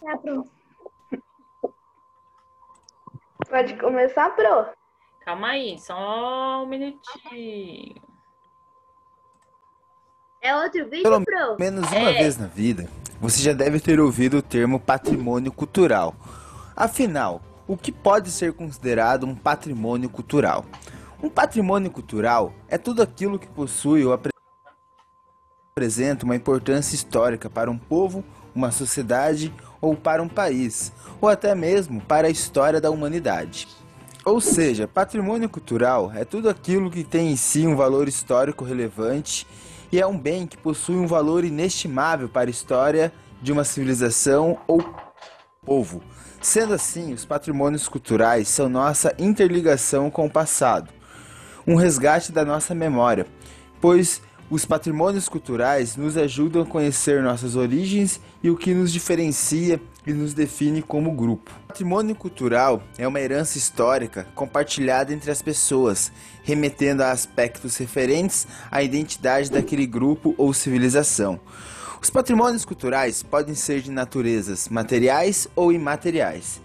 Tá, Pro. Pode começar, Pro? Calma aí, só um minutinho. É outro vídeo, Pelo Pro? menos uma É, vez na vida, você já deve ter ouvido o termo patrimônio cultural. Afinal, o que pode ser considerado um patrimônio cultural? Um patrimônio cultural é tudo aquilo que possui ou apresenta uma importância histórica para um povo, uma sociedade ou para um país, ou até mesmo para a história da humanidade. Ou seja, patrimônio cultural é tudo aquilo que tem em si um valor histórico relevante e é um bem que possui um valor inestimável para a história de uma civilização ou povo. Sendo assim, os patrimônios culturais são nossa interligação com o passado, um resgate da nossa memória, pois os patrimônios culturais nos ajudam a conhecer nossas origens e o que nos diferencia e nos define como grupo. O patrimônio cultural é uma herança histórica compartilhada entre as pessoas, remetendo a aspectos referentes à identidade daquele grupo ou civilização. Os patrimônios culturais podem ser de naturezas materiais ou imateriais.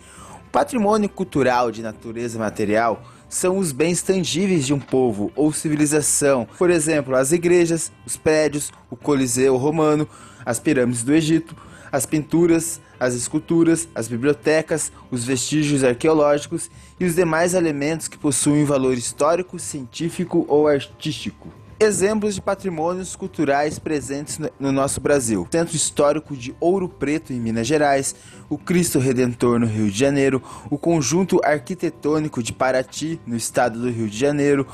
O patrimônio cultural de natureza material são os bens tangíveis de um povo ou civilização, por exemplo, as igrejas, os prédios, o Coliseu Romano, as pirâmides do Egito, as pinturas, as esculturas, as bibliotecas, os vestígios arqueológicos e os demais elementos que possuem valor histórico, científico ou artístico. Exemplos de patrimônios culturais presentes no nosso Brasil: o Centro Histórico de Ouro Preto, em Minas Gerais, o Cristo Redentor, no Rio de Janeiro, o Conjunto Arquitetônico de Paraty, no estado do Rio de Janeiro,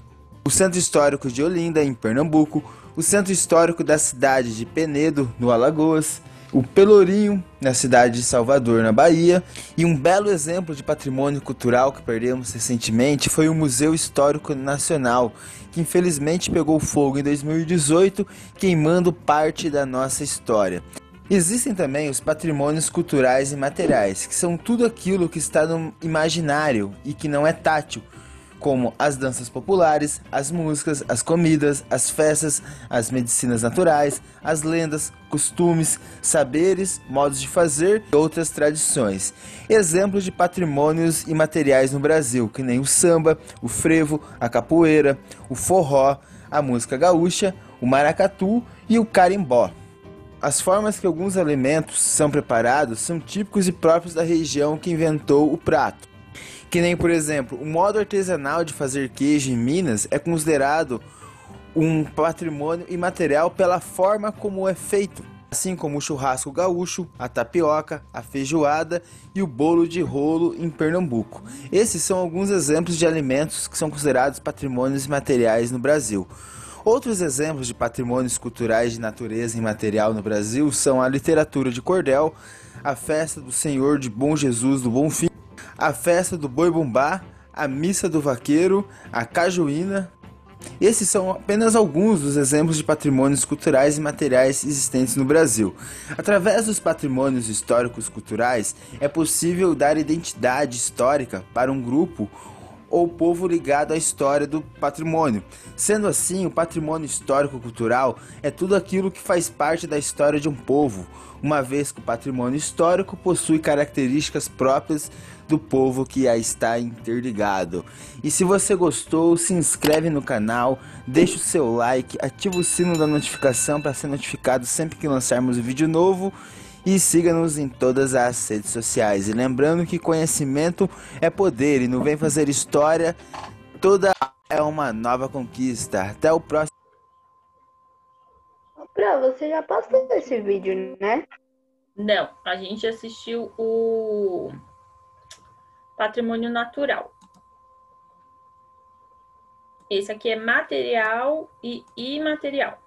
o Centro Histórico de Olinda, em Pernambuco, o Centro Histórico da cidade de Penedo, no Alagoas, o Pelourinho, na cidade de Salvador, na Bahia, e um belo exemplo de patrimônio cultural que perdemos recentemente foi o Museu Histórico Nacional, que infelizmente pegou fogo em 2018, queimando parte da nossa história. Existem também os patrimônios culturais e materiais, que são tudo aquilo que está no imaginário e que não é tátil, como as danças populares, as músicas, as comidas, as festas, as medicinas naturais, as lendas, costumes, saberes, modos de fazer e outras tradições. Exemplos de patrimônios imateriais no Brasil, que nem o samba, o frevo, a capoeira, o forró, a música gaúcha, o maracatu e o carimbó. As formas que alguns alimentos são preparados são típicos e próprios da região que inventou o prato. Que nem, por exemplo, o modo artesanal de fazer queijo em Minas é considerado um patrimônio imaterial pela forma como é feito, assim como o churrasco gaúcho, a tapioca, a feijoada e o bolo de rolo em Pernambuco. Esses são alguns exemplos de alimentos que são considerados patrimônios imateriais no Brasil. Outros exemplos de patrimônios culturais de natureza imaterial no Brasil são a literatura de cordel, a festa do Senhor de Bom Jesus do Bonfim, a festa do Boi Bumbá, a missa do vaqueiro, a cajuína. Esses são apenas alguns dos exemplos de patrimônios culturais e materiais existentes no Brasil. Através dos patrimônios históricos culturais, é possível dar identidade histórica para um grupo ou povo ligado à história do patrimônio. Sendo assim, o patrimônio histórico-cultural é tudo aquilo que faz parte da história de um povo, uma vez que o patrimônio histórico possui características próprias do povo que a está interligado. E se você gostou, se inscreve no canal, deixa o seu like, ativa o sino da notificação para ser notificado sempre que lançarmos um vídeo novo. E siga-nos em todas as redes sociais. E lembrando que conhecimento é poder e não vem fazer história. Toda é uma nova conquista. Até o próximo. Pro, você já postou esse vídeo, né? não, a gente assistiu o Patrimônio Natural. Esse aqui é material e imaterial,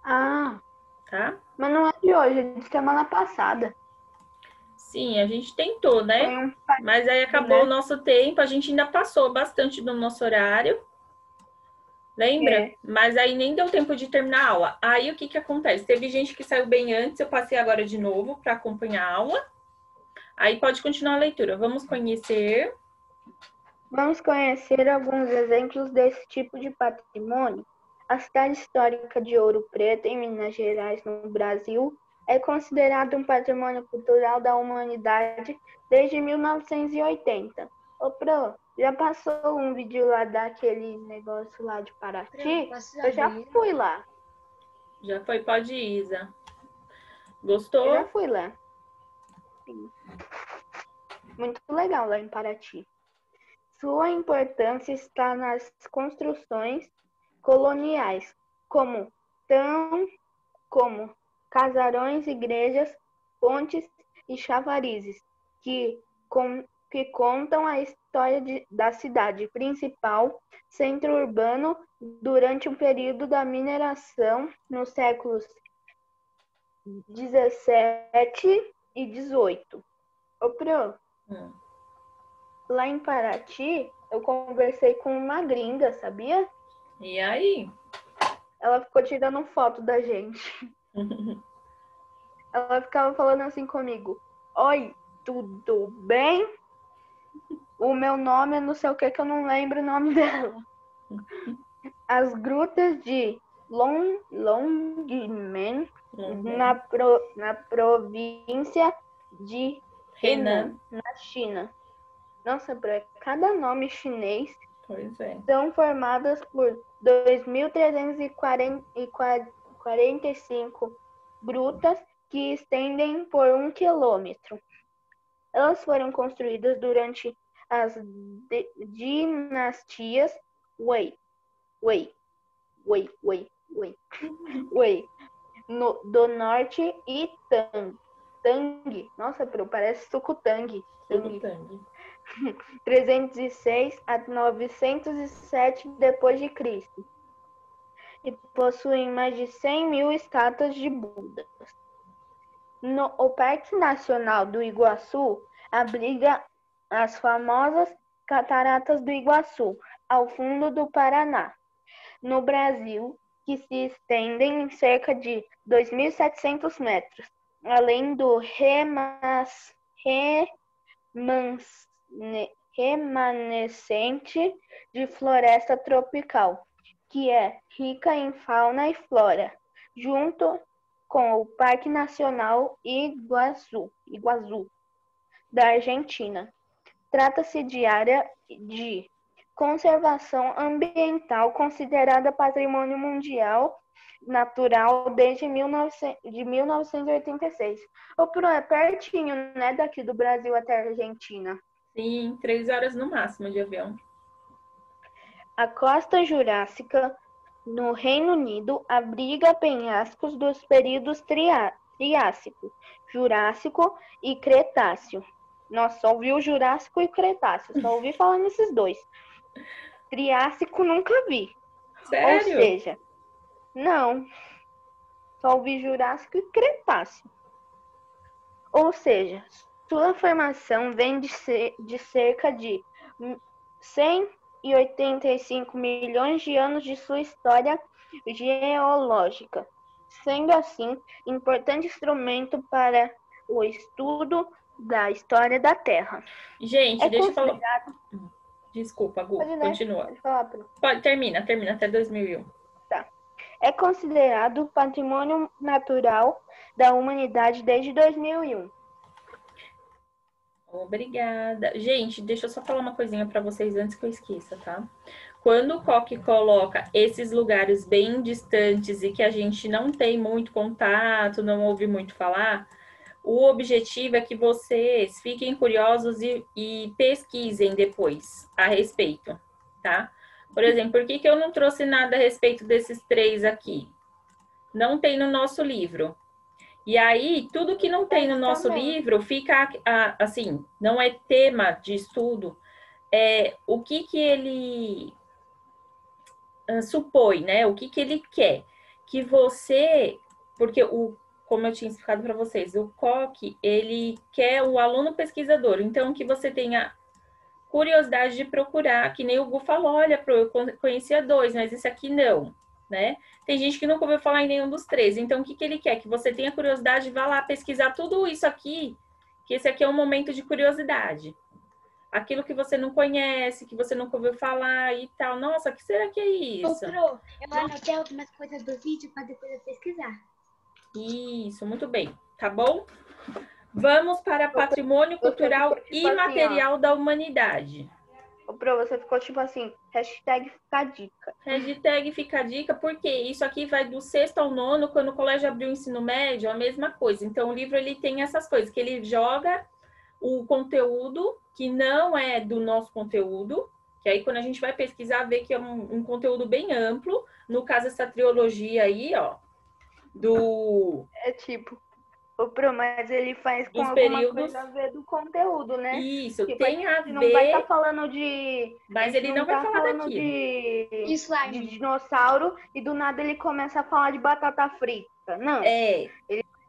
Ah, tá? mas não é de hoje, é de semana passada. Sim, a gente tentou, né? Foi um Mas aí acabou o né? nosso tempo, a gente ainda passou bastante do nosso horário, lembra? É. Mas aí nem deu tempo de terminar a aula. Aí o que que acontece? Teve gente que saiu bem antes, eu passei agora de novo para acompanhar a aula. Aí pode continuar a leitura. Vamos conhecer alguns exemplos desse tipo de patrimônio. A cidade histórica de Ouro Preto, em Minas Gerais, no Brasil, É considerado um patrimônio cultural da humanidade desde 1980. Ô, Pro, já passou um vídeo lá daquele negócio lá de Paraty? Eu já fui lá. Já foi, pode ir, Isa. Eu já Gostou? fui lá. Sim. Muito legal lá em Paraty. Sua importância está nas construções coloniais, como casarões, igrejas, pontes e chavarizes, que contam a história da cidade principal, centro urbano, durante o período da mineração nos séculos 17 e 18. Ô, Pro, lá em Paraty, eu conversei com uma gringa, sabia? E aí? Ela ficou tirando foto da gente. Ela ficava falando assim comigo: Oi, tudo bem? O meu nome é não sei o que eu não lembro o nome dela. As grutas de Longmen, na província de Henan, na China. Nossa, cada nome chinês. Pois é. São formadas por 2.345 grutas que estendem por 1 quilômetro. Elas foram construídas durante as dinastias Wei do norte e Tang. Nossa, parece Sukutang. 306 a 907 depois de Cristo. E possuem mais de 100 mil estátuas de Budas. O Parque Nacional do Iguaçu abriga as famosas Cataratas do Iguaçu, ao fundo do Paraná, no Brasil, que se estendem em cerca de 2.700 metros, além do remanescente de floresta tropical, que é rica em fauna e flora, junto com o Parque Nacional Iguaçu, da Argentina. Trata-se de área de conservação ambiental considerada patrimônio mundial natural desde 1986. O Pro é pertinho, né, daqui do Brasil até a Argentina. Sim, 3 horas no máximo de avião. A costa jurássica no Reino Unido abriga penhascos dos períodos Triássico, Jurássico e Cretáceo. Nossa, só ouvi o Jurássico e Cretáceo, só ouvi falar nesses dois. Triássico nunca vi. Sério? Ou seja, não, só ouvi Jurássico e Cretáceo. Ou seja, sua formação vem de cerca de 185 milhões de anos de sua história geológica, sendo assim importante instrumento para o estudo da história da Terra. Gente, deixa eu falar. Desculpa, Gu, continua. Pode falar, Bruno. Termina até 2001. Tá. É considerado patrimônio natural da humanidade desde 2001. Obrigada. Gente, deixa eu só falar uma coisinha para vocês antes que eu esqueça, tá? Quando o Coque coloca esses lugares bem distantes e que a gente não tem muito contato, não ouve muito falar, o objetivo é que vocês fiquem curiosos e pesquisem depois a respeito, tá? Por exemplo, por que eu não trouxe nada a respeito desses 3 aqui? Não tem no nosso livro. E aí, tudo que não tem no nosso livro fica, assim, não é tema de estudo, é o que ele supõe, né? O que ele quer. Que você, porque como eu tinha explicado para vocês, o Coque, ele quer o aluno pesquisador, então que você tenha curiosidade de procurar, que nem o Gu falou, olha, eu conhecia 2, mas esse aqui não, né? Tem gente que nunca ouviu falar em nenhum dos 3. Então, o que ele quer? Que você tenha curiosidade, vá lá pesquisar tudo isso aqui, que esse aqui é um momento de curiosidade. Aquilo que você não conhece, que você nunca ouviu falar e tal. Nossa, o que será que é isso? Ô, Pro, eu anotei algumas coisas do vídeo para depois eu pesquisar. Isso, muito bem. Tá bom? Vamos para patrimônio cultural imaterial da humanidade. Pro, você ficou tipo assim, hashtag fica a dica. Hashtag fica a dica, porque isso aqui vai do 6º ao 9º, quando o colégio abriu o ensino médio, a mesma coisa. Então, o livro ele tem essas coisas, que ele joga o conteúdo que não é do nosso conteúdo, que aí quando a gente vai pesquisar, vê que é um conteúdo bem amplo. No caso, essa trilogia aí, ó, do... É tipo, Pro, mas ele faz com Dos alguma períodos. coisa a ver do conteúdo, né? Isso, Tipo, tem a não vai estar ver, falando de... mas ele não vai falar falando daquilo. de Slime. dinossauro e do nada ele começa a falar de batata frita. Não. É,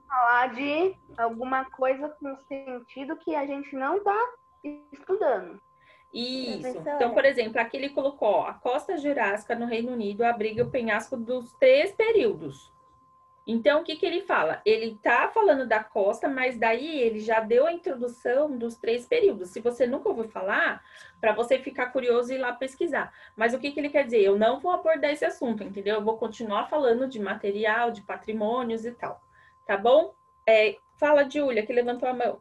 Falar de alguma coisa com sentido que a gente não tá estudando. isso. Professora. Então, por exemplo, aqui ele colocou, ó, a costa jurássica no Reino Unido abriga o penhasco dos 3 períodos. Então, o que que ele fala? Ele tá falando da costa, mas daí ele já deu a introdução dos 3 períodos. Se você nunca ouviu falar, para você ficar curioso e ir lá pesquisar. Mas o que que ele quer dizer? Eu não vou abordar esse assunto, entendeu? Eu vou continuar falando de material, de patrimônios e tal. Tá bom? Fala, Júlia, que levantou a mão.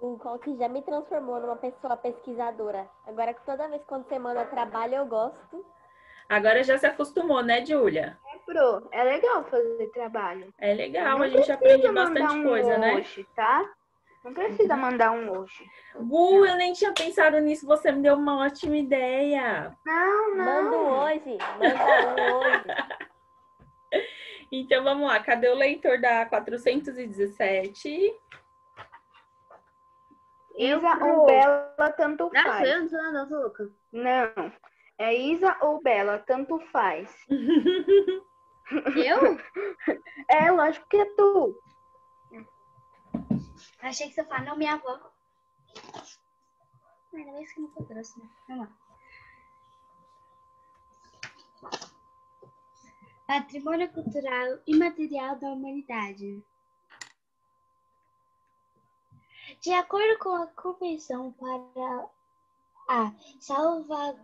O Coque já me transformou numa pessoa pesquisadora. Agora, toda vez quando você manda trabalho, eu gosto. Agora já se acostumou, né, Júlia? Pro, é legal fazer trabalho. É legal, Não a gente aprende precisa mandar bastante coisa, né? hoje, tá? Não precisa mandar um hoje. Gu, eu nem tinha pensado nisso, você me deu uma ótima ideia. Não, Manda não. hoje. Manda hoje. Então, vamos lá. Cadê o leitor da 417? Isa ou Bela, tanto faz. eu não sou nada louca. Não. É Isa ou Bela, tanto faz. Eu? É, lógico que é tu. Achei que você falou, não, minha avó. Ainda bem que não foi próximo. Vamos lá. Patrimônio cultural imaterial da humanidade. De acordo com a Convenção para a Salvaguarda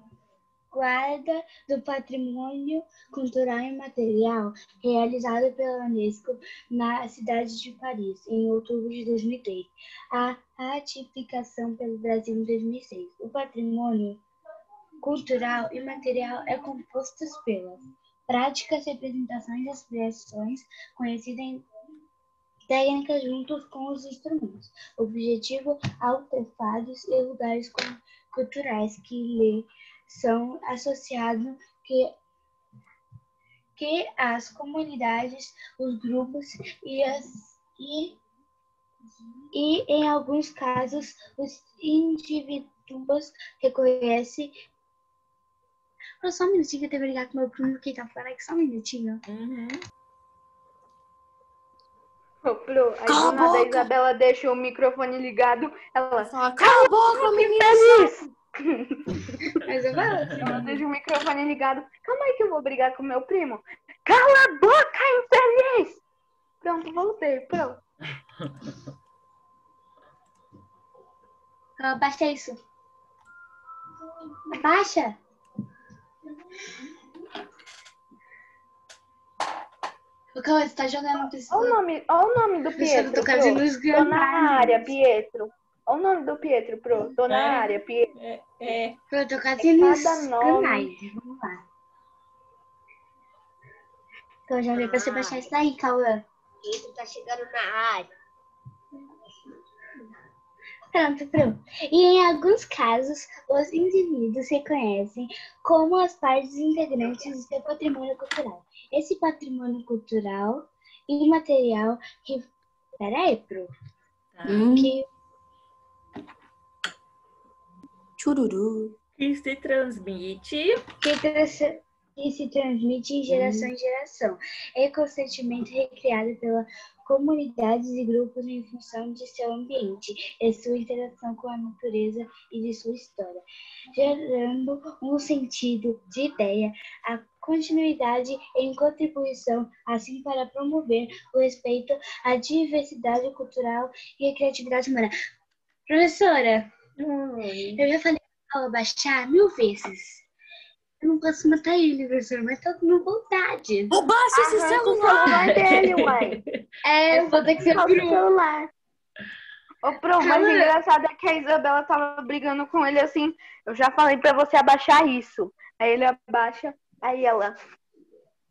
do Patrimônio Cultural Imaterial, realizada pela Unesco na cidade de Paris, em outubro de 2003, a ratificação pelo Brasil em 2006. O patrimônio cultural imaterial é composto pelas práticas, representações e expressões conhecidas em técnicas juntos com os instrumentos, objetivo, artefatos e lugares culturais que lhe são associados que as comunidades, os grupos e em alguns casos os indivíduos reconhecem. Só um minutinho que eu tenho que brigar com meu primo que tá falando aqui, só um minutinho. Ô, Pro, aí do nada a Isabela deixa o microfone ligado. Ela Fala, cala a boca, menina! feliz! Mas eu vou. Ela deixa o microfone ligado. Calma aí que eu vou brigar com meu primo. Cala a boca, infeliz! Pronto, voltei. Pronto. Baixa isso. Baixa. Você tá jogando Olha o nome do Pietro. tô Pro. fazendo os Tô na área, Pietro. Olha o nome do Pietro, Pro. Tô na É. área, Pietro. Eu tô fazendo os Cada nome. canais. Vamos lá. Então já veio pra você baixar isso daí, Cauã. Ele tá chegando na área. Pronto. E em alguns casos, os indivíduos se reconhecem como as partes integrantes do seu patrimônio cultural. Esse patrimônio cultural e material que... Peraí, Pro. Que Chururu. Que se transmite. que se transmite de geração em geração. É constantemente recriado pela comunidades e grupos em função de seu ambiente e sua interação com a natureza e de sua história, gerando um sentido de ideia, a continuidade em contribuição, assim para promover o respeito à diversidade cultural e a criatividade humana. Professora, eu já falei para baixar 1000 vezes. Eu não posso matar ele, professor, mas tô com vontade. Abaixa esse Arranca o celular. celular dele, uai. É, vou ter que ser Arranca o pro... celular. Ô, Pro, mas Calma. o engraçado é que a Isabela tava brigando com ele assim. Eu já falei pra você abaixar isso. Aí ele abaixa, aí ela.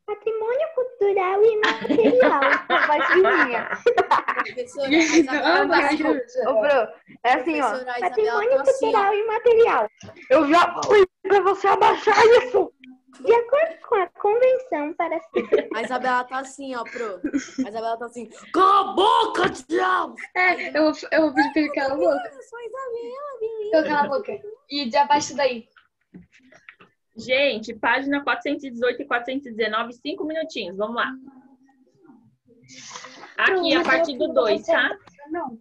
Patrimônio cultural e imaterial. Com voz fininha. Professora, a Isabela Não, tá assim. professor. Ô, Pro, é assim, ó. Professora, a Isabela Patrimônio tá assim, cultural ó. e imaterial. Eu já falei pra você abaixar isso. De acordo com a convenção para A Isabela tá assim, ó, Pro. A Isabela tá assim. Cala a boca, diabo! É, eu vou pedir pra ele calar a boca. Eu sou a Isabela, menina. Eu cala a boca. E de abaixo daí. Gente, página 418 e 419, 5 minutinhos. Vamos lá. Aqui, a partir do 2, tá? Não.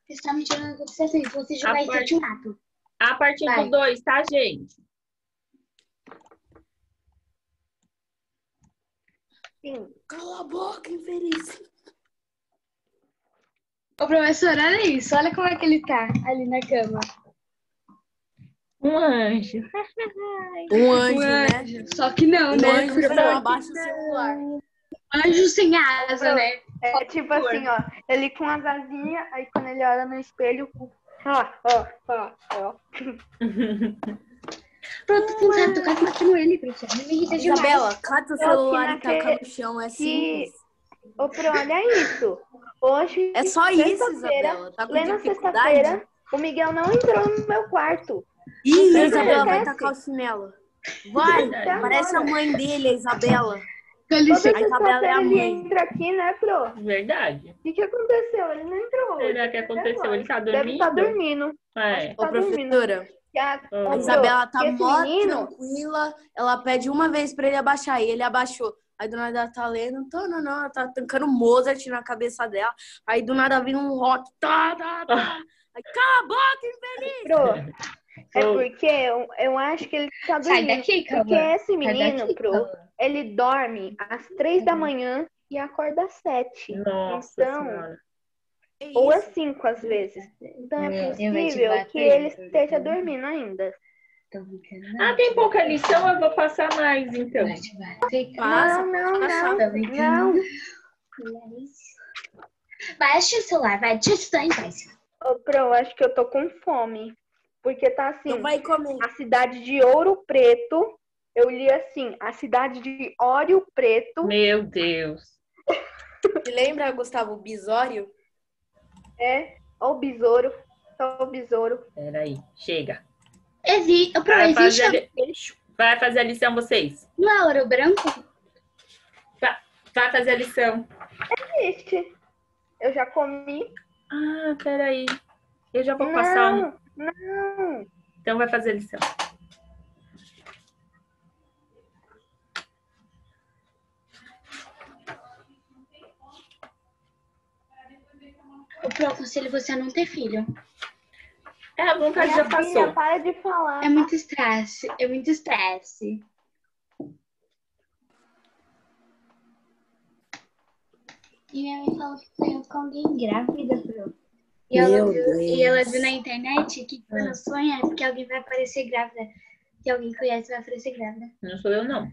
Você está me tirando do que você você jogar A isso, eu te mato. A partir Vai. do 2, tá, gente? sim. Cala a boca, infeliz. Ô, professor, olha isso. Olha como é que ele tá ali na cama. Um anjo. Um anjo, Um né? anjo. Só que não, Um né? anjo que não abaixa o celular. Anjo sem asa, né? É tipo assim, ó. Ele com as asinhas, aí quando ele olha no espelho. Ó. Pronto, cansado. Tô quase matando ele, professor. Não me irrita demais. Isabela, cata o que celular e naquele- taca no chão. É simples. Ô, Pro, olha isso. Hoje, É só isso, sexta-feira, Isabela. Tá com plena dificuldade? sexta-feira, o Miguel não entrou no meu quarto. Ih, Não a Isabela vai acontece. tacar o chinelo. Vai, Verdade. parece a mãe dele, a Isabela. Com Toda licença. A Isabela é sexta-feira a ele mãe. entra aqui, né, Pro? Verdade. O que aconteceu? Ele não entrou. Será hoje, que até aconteceu? agora. Ele tá Deve estar dormindo? dormindo. É. Ô, Tá dormindo. professora, A a Isabela tá que esse mó menino, tranquila. Ela pede uma vez pra ele abaixar e ele abaixou. Aí do nada ela tá lendo, não, ela tá tancando Mozart na cabeça dela. Aí do nada vem um rock. Tá. Aí, cala a boca, infeliz! Pro, é porque eu acho que ele tá Sai dormindo. daqui, calma. Porque esse Sai menino, daqui, Pro, calma. ele dorme às 3 da manhã e acorda às 7. Nossa Então, Senhora. ou às 5 às vezes. Então é Meu Deus, vai te possível bater, que ele tô esteja brincando. dormindo ainda. Tô brincando. Ah, tem pouca lição, eu vou passar mais, então. Vai te bater. Passa, Não. Tô brincando. Não. Baixa o celular, vai. Deixa eu estudar em paz. Ô, Pro, acho que eu tô com fome. Porque tá assim, Então vai comer. a cidade de Ouro Preto, eu li assim, a cidade de Ório Preto, Meu Deus. Te lembra, Gustavo, Bisório? ó o besouro, só o besouro. Peraí, chega. Pro, existe Vai fazer a lição, vocês. não é ouro branco? Vai fazer a lição. Existe. Eu já comi. Ah, peraí. Eu já vou passar. Não. Então vai fazer a lição. Pro, aconselho você a não ter filho. É, a vontade Minha já filha, passou. para de falar. É muito estresse. É muito estresse. E minha mãe falou que sonhou com alguém grávida, Pro. E ela viu na internet que quando sonha é porque alguém vai aparecer grávida. Que alguém conhece vai aparecer grávida. Não sou eu, não.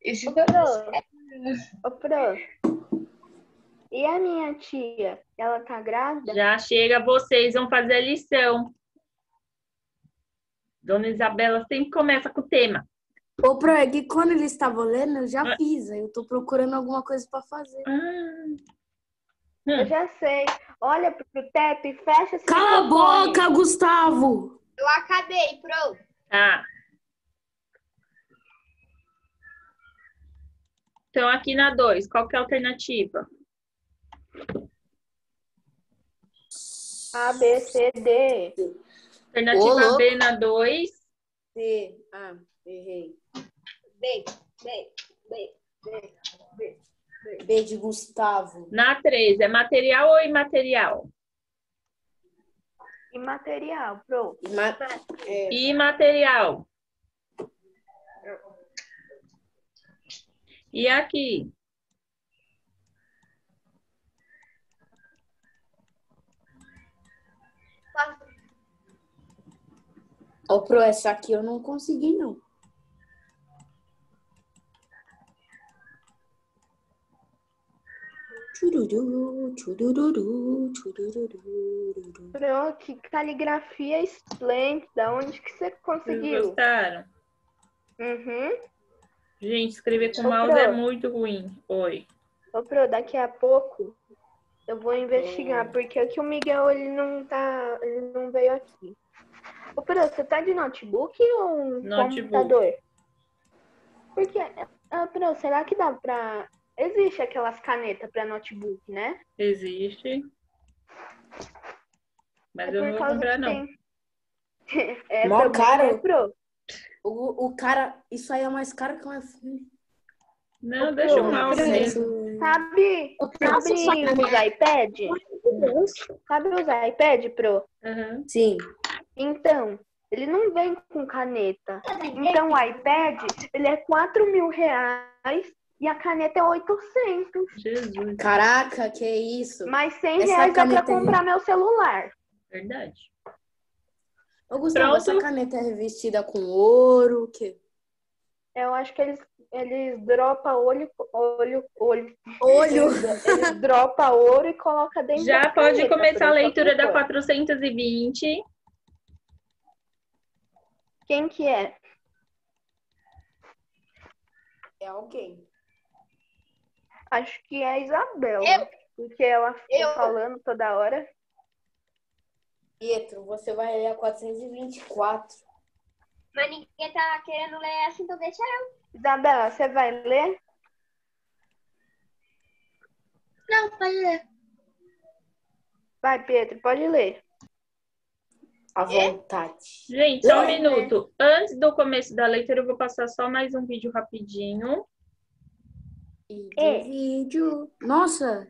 Isso Ô, Pro. E a minha tia? Ela tá grávida? Já chega, vocês vão fazer a lição. Dona Isabela sempre começa com o tema. Ô, Pro, é que quando eles estavam lendo, eu já fiz. Aí eu tô procurando alguma coisa pra fazer. Eu já sei. Olha pro teto e fecha esse Cala a microfone. boca, Gustavo! Eu acabei, Pro. Tá. Então, aqui na 2, qual que é a alternativa? A, B, C, D. Alternativa Ô, louco. B na 2. C. Ah, errei. B de Gustavo. Na 3, é material ou imaterial? Imaterial, Pro. Imaterial. E aqui? Ô, Pro, essa aqui eu não consegui, não. Tchururu, tchururu, tchururu. Pro, que caligrafia esplêndida. Onde que você Vocês conseguiu? gostaram? Uhum. Gente, escrever com Ô, mouse Pro. é muito ruim. Oi. Ô, Pro, daqui a pouco eu vou investigar, porque aqui o Miguel, ele não veio aqui. Ô, Pro, você tá de notebook ou um Notebook. computador? Porque, Pro, será que dá pra... Existe aquelas canetas pra notebook, né? Existe. Mas É eu não por vou causa comprar, que não. tem. É Mó problema, caro. né, Pro? O cara, isso aí é mais caro que um iPhone. Não, Ô, deixa o Pro, mouse Pro, mesmo. Sabe os iPad? Sabe os iPad, Pro? Aham. Sim. Então, ele não vem com caneta. Então, o iPad, ele é 4.000 reais e a caneta é 800. Jesus, Caraca, que isso? Mais 100 Essa reais dá pra caneta aí. comprar meu celular. verdade. Ô, Gustavo, essa Pronto. caneta é revestida com ouro, o quê? Eu acho que eles dropam olho. Olho. Eles dropam ouro e colocam dentro Já da pode caneta, começar a Pro, leitura da só que 420. Quem que é? É alguém. Acho que é a Isabela. Porque ela ficou falando toda hora. Pietro, você vai ler a 424. Mas ninguém tá querendo ler essa, então deixa eu. Isabela, você vai ler? Não, pode ler. Vai, Pedro, pode ler. À vontade. Gente, só um Lê, minuto. Antes do começo da leitura, eu vou passar só mais um vídeo rapidinho. Vídeo. Nossa,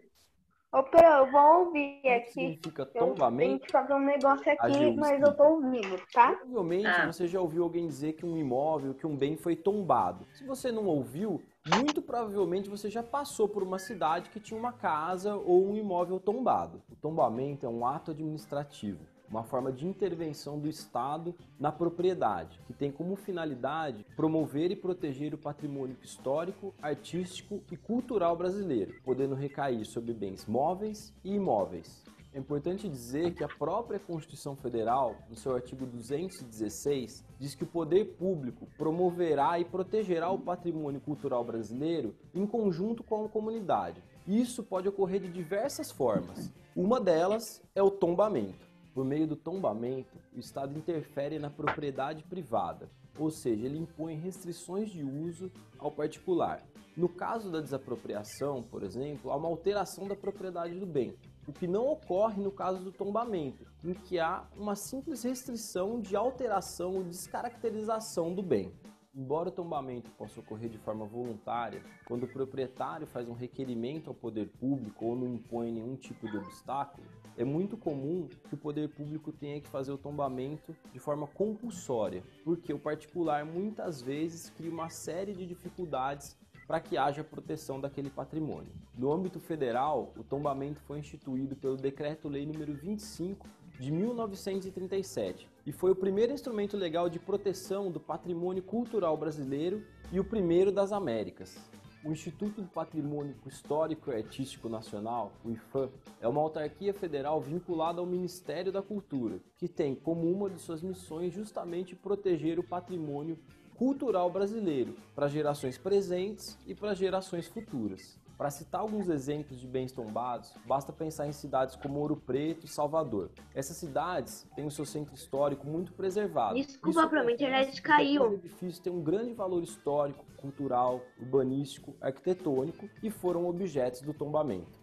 Ô, Pro, eu vou ouvir O que aqui. significa Eu tenho tombamento? que fazer um negócio aqui, AGU mas explica. eu tô ouvindo, tá? Provavelmente você já ouviu alguém dizer que um imóvel, que um bem foi tombado. Se você não ouviu, muito provavelmente você já passou por uma cidade que tinha uma casa ou um imóvel tombado. O tombamento é um ato administrativo, uma forma de intervenção do Estado na propriedade, que tem como finalidade promover e proteger o patrimônio histórico, artístico e cultural brasileiro, podendo recair sobre bens móveis e imóveis. É importante dizer que a própria Constituição Federal, no seu artigo 216, diz que o poder público promoverá e protegerá o patrimônio cultural brasileiro em conjunto com a comunidade. Isso pode ocorrer de diversas formas. Uma delas é o tombamento. Por meio do tombamento, o Estado interfere na propriedade privada, ou seja, ele impõe restrições de uso ao particular. No caso da desapropriação, por exemplo, há uma alteração da propriedade do bem, o que não ocorre no caso do tombamento, em que há uma simples restrição de alteração ou descaracterização do bem. Embora o tombamento possa ocorrer de forma voluntária, quando o proprietário faz um requerimento ao poder público ou não impõe nenhum tipo de obstáculo, é muito comum que o poder público tenha que fazer o tombamento de forma compulsória, porque o particular muitas vezes cria uma série de dificuldades para que haja proteção daquele patrimônio. No âmbito federal, o tombamento foi instituído pelo Decreto-Lei nº 25 de 1937 e foi o primeiro instrumento legal de proteção do patrimônio cultural brasileiro e o primeiro das Américas. O Instituto do Patrimônio Histórico e Artístico Nacional, o IPHAN, é uma autarquia federal vinculada ao Ministério da Cultura, que tem como uma de suas missões justamente proteger o patrimônio cultural brasileiro para gerações presentes e para gerações futuras. Para citar alguns exemplos de bens tombados, basta pensar em cidades como Ouro Preto e Salvador. Essas cidades têm o seu centro histórico muito preservado. Desculpa, Pro, minha internet caiu. Os edifícios têm um grande valor histórico, cultural, urbanístico, arquitetônico e foram objetos do tombamento.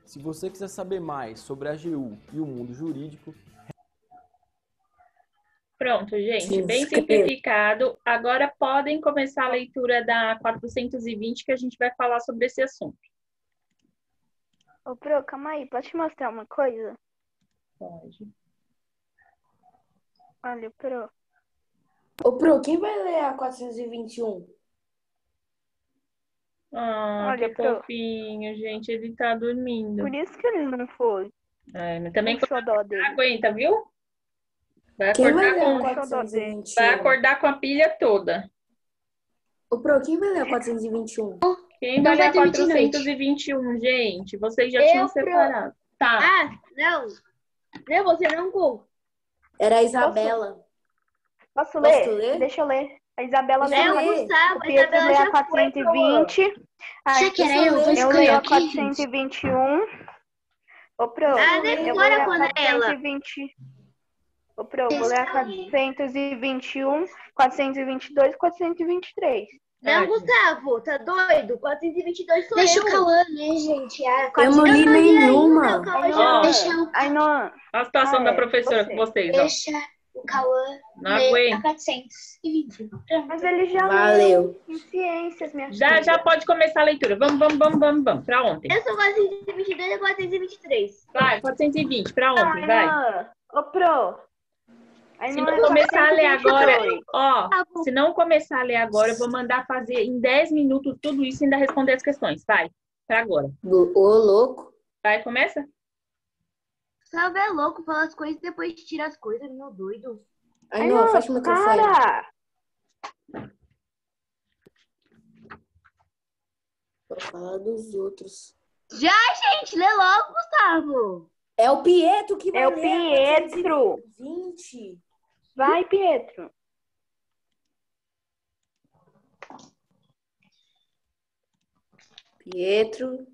Se você quiser saber mais sobre a AGU e o mundo jurídico, Pronto, gente, bem simplificado. Agora podem começar a leitura da 420, que a gente vai falar sobre esse assunto. Ô, Pro, calma aí, posso te mostrar uma coisa? Pode. Olha, Pro. Ô, Pro, quem vai ler a 421? Ah, Olha, que Pro. fofinho, gente. Ele tá dormindo. Por isso que ele não foi. Mas também O xodó dele. aguenta, viu? Vai Quem vai acordar, ler a vai 421? acordar com a pilha toda. Ô, Pro, quem vai ler a 421? Quem Não vai ler a vai ter de noite. 421, gente? Vocês já Eu tinham pro- separado. Tá. Ah, não. Não, você não Gu. Era a Isabela. Posso Posso ler? ler? Deixa eu ler. A Isabela Deixa leu eu a ler. Gustavo, O a Isabela Pietro já lê a foi 420. Já que era eu vou Eu escolher, leio a ok, gente? 421. Ô, Pro, Ah, não eu vou importa ler a quando é ela. 420. Ô, Pro, eu vou ler a 421, 422 e 423. Não, Gustavo, tá doido? 422 sou Deixa eu. o Cauã ler, gente. Eu não li nenhuma. Ó, Deixa o Ainhoa, a situação da é, professora você. com vocês, ó. Deixa o Cauã Não ler aguento. a 420. Pronto. mas ele já Valeu. leu em ciências, minha Já filha. pode começar a leitura. Vamos. Pra ontem. Eu sou 422 e 423. Vai, 420. Pra Não, ontem, vai. Ainhoa. Ô, Pro. Se Ainhoa não é começar a ler agora, 422. ó, se não começar a ler agora, eu vou mandar fazer em 10 minutos tudo isso e ainda responder as questões. Vai, pra agora. Ô, louco. Vai, começa? Sabe, é louco, fala as coisas e depois tira as coisas, meu doido. Ai, não, fecha o microfone. Cara! Vou falar dos outros. Já, gente, lê logo, Gustavo. É o Pietro que vai É o ler. Pietro. 20. Vai, Pietro. Pietro.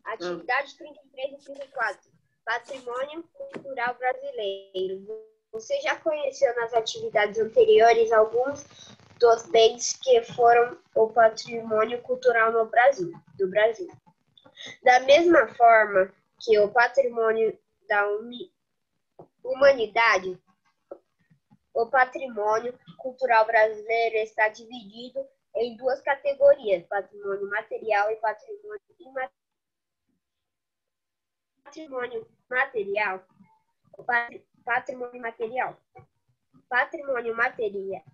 Atividade 33 e 34. Patrimônio cultural brasileiro. Você já conheceu nas atividades anteriores alguns dos bens que foram o patrimônio cultural no Brasil, do Brasil. Da mesma forma que o patrimônio da humanidade, o patrimônio cultural brasileiro está dividido em duas categorias: patrimônio material e patrimônio imaterial. Patrimônio material. Patrimônio material. Patrimônio material.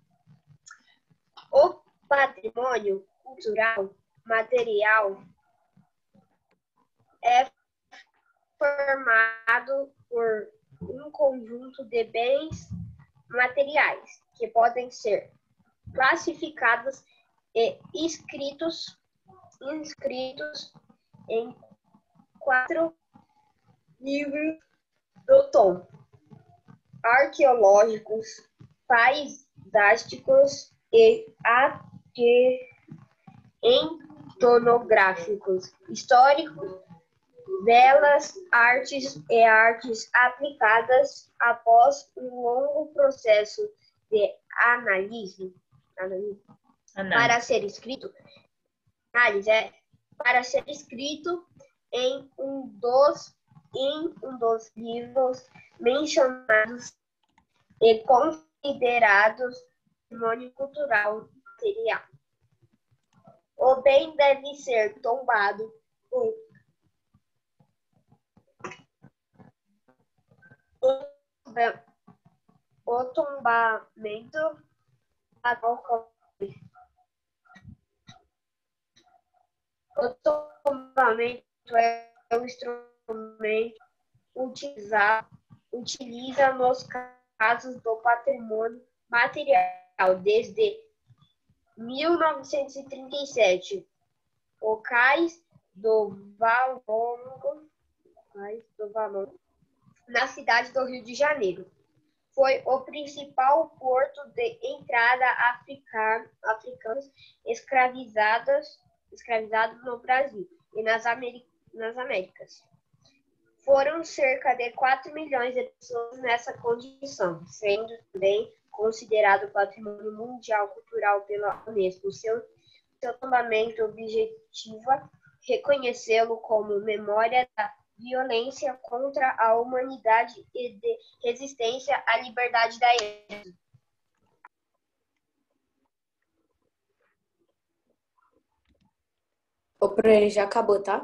O patrimônio cultural material é formado por um conjunto de bens materiais que podem ser classificados e inscritos em 4 livros do tom: arqueológicos, paisagísticos e etnográficos, históricos, belas artes e artes aplicadas. Após um longo processo de análise para ser escrito em um dos livros mencionados e considerados patrimônio cultural material. O bem deve ser tombado por o tombamento é um instrumento utiliza nos casos do patrimônio material desde 1937. O Cais do Valongo, na cidade do Rio de Janeiro, foi o principal porto de entrada africanos escravizados no Brasil e nas Américas. Foram cerca de 4 milhões de pessoas nessa condição, sendo também considerado patrimônio mundial cultural pela Unesco. Seu tombamento objetiva reconhecê-lo como memória da violência contra a humanidade e de resistência à liberdade da época. Ô, Pro, já acabou, tá?